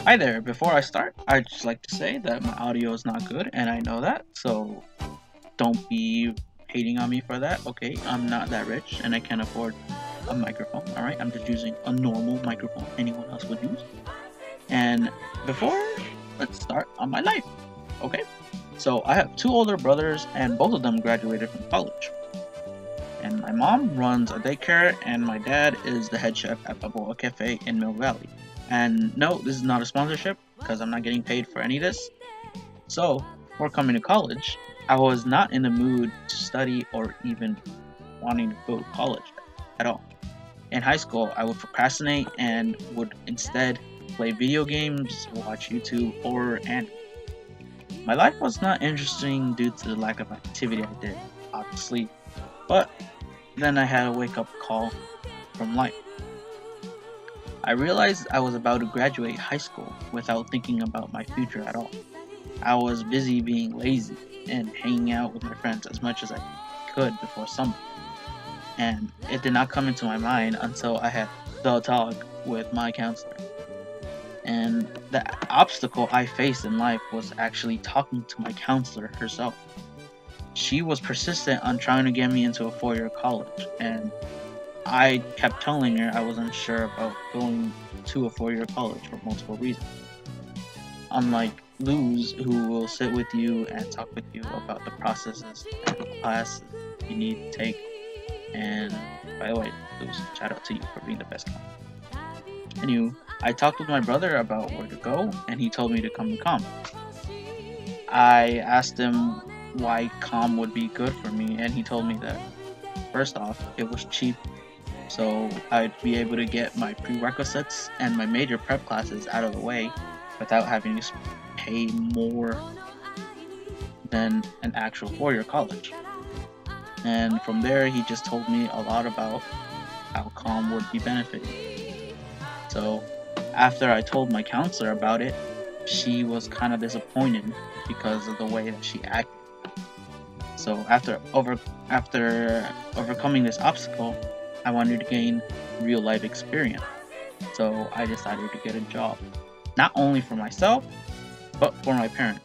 Hi there. Before I start, I'd just like to say that my audio is not good, and I know that, so don't be hating on me for that. Okay, I'm not that rich, and I can't afford a microphone. All right, I'm just using a normal microphone anyone else would use. And before, let's start on my life. Okay, so I have two older brothers, and both of them graduated from college. And my mom runs a daycare, and my dad is the head chef at Balboa Cafe in Mill Valley. And no, this is not a sponsorship because I'm not getting paid for any of this. So, before coming to college, I was not in the mood to study or even wanting to go to college at all. In high school, I would procrastinate and would instead play video games, watch YouTube, or anime. My life was not interesting due to the lack of activity I did, obviously, but then I had a wake up call from life. I realized I was about to graduate high school without thinking about my future at all. I was busy being lazy and hanging out with my friends as much as I could before summer. And it did not come into my mind until I had the talk with my counselor. And the obstacle I faced in life was actually talking to my counselor herself. She was persistent on trying to get me into a 4 year college, and I kept telling her I wasn't sure about going to a 4 year college for multiple reasons. Unlike Luz, who will sit with you and talk with you about the processes and classes you need to take. And by the way, Luz, shout out to you for being the best comm. Anywho, I talked with my brother about where to go, and he told me to come to comm. I asked him why comm would be good for me, and he told me that first off, it was cheap, so I'd be able to get my prerequisites and my major prep classes out of the way without having to pay more than an actual 4 year college. And from there, he just told me a lot about how comm would be benefiting. So after I told my counselor about it, she was kind of disappointed because of the way that she acted. So after overcoming this obstacle, I wanted to gain real life experience. So I decided to get a job, not only for myself, but for my parents,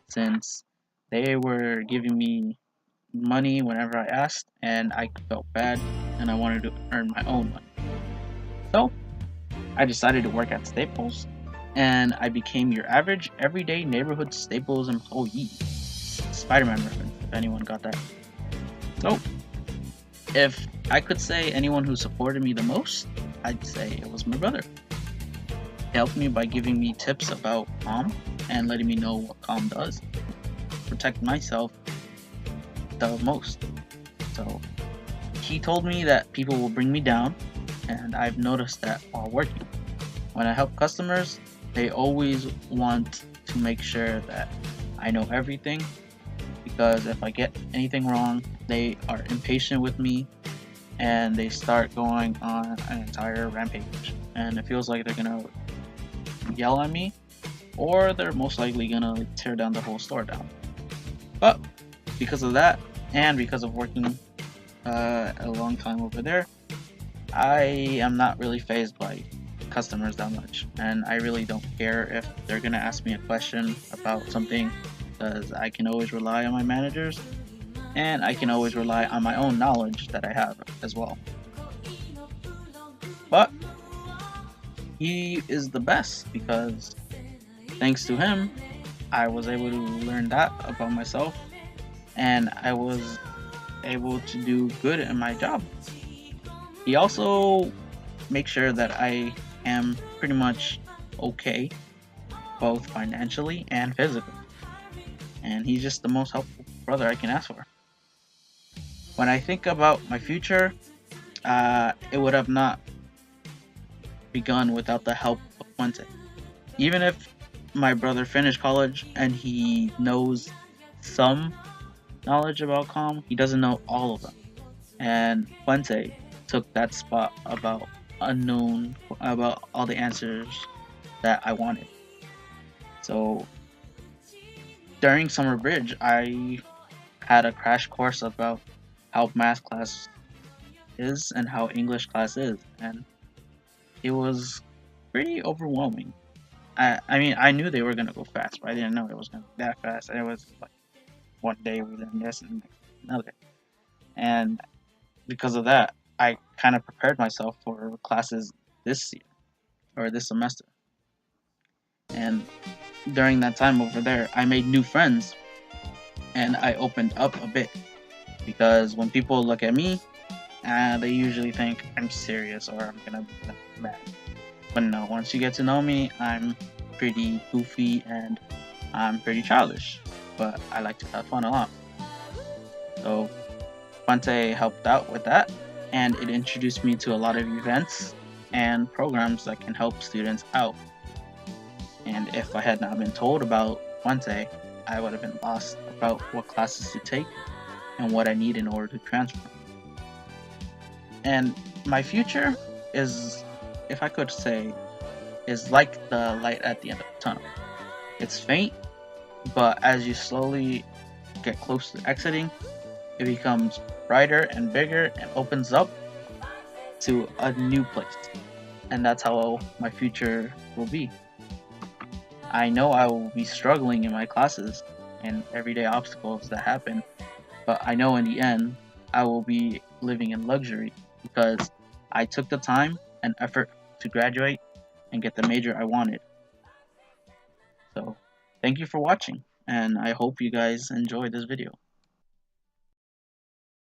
since they were giving me money whenever I asked, and I felt bad, and I wanted to earn my own money. So I decided to work at Staples, and I became your average, everyday neighborhood Staples employee. Spider-Man reference, if anyone got that. So, if I could say anyone who supported me the most, I'd say it was my brother. He helped me by giving me tips about comm and letting me know what comm does to protect myself the most. So he told me that people will bring me down, and I've noticed that while working. When I help customers, they always want to make sure that I know everything, because if I get anything wrong, they are impatient with me and they start going on an entire rampage. And it feels like they're gonna yell at me, or they're most likely gonna tear down the whole store down. But because of that, and because of working a long time over there, I am not really phased by customers that much, and I really don't care if they're gonna ask me a question about something, because I can always rely on my managers, and I can always rely on my own knowledge that I have as well. But he is the best because thanks to him, I was able to learn that about myself, and I was able to do good in my job. He also makes sure that I am pretty much okay, both financially and physically. And he's just the most helpful brother I can ask for. When I think about my future, it would have not begun without the help of Fuente. Even if my brother finished college and he knows some knowledge about comm, he doesn't know all of them. And Fuente took that spot about all the answers that I wanted. So during summer bridge, I had a crash course about how math class is and how English class is, and it was pretty overwhelming. I mean, I knew they were gonna go fast, but I didn't know it was gonna be that fast. And it was like one day we learned this and the next another. And because of that, I kind of prepared myself for classes this year or this semester. And during that time over there, I made new friends and I opened up a bit because when people look at me, they usually think I'm serious or I'm gonna be mad. But no, once you get to know me, I'm pretty goofy and I'm pretty childish, but I like to have fun a lot. So Fuente helped out with that, and it introduced me to a lot of events and programs that can help students out. And if I had not been told about Fuente, I would have been lost about what classes to take and what I need in order to transfer. And my future is, if I could say, is like the light at the end of the tunnel. It's faint, but as you slowly get close to exiting, it becomes brighter and bigger and opens up to a new place. And that's how my future will be. I know I will be struggling in my classes and everyday obstacles that happen, but I know in the end I will be living in luxury because I took the time and effort to graduate and get the major I wanted. So, thank you for watching, and I hope you guys enjoyed this video.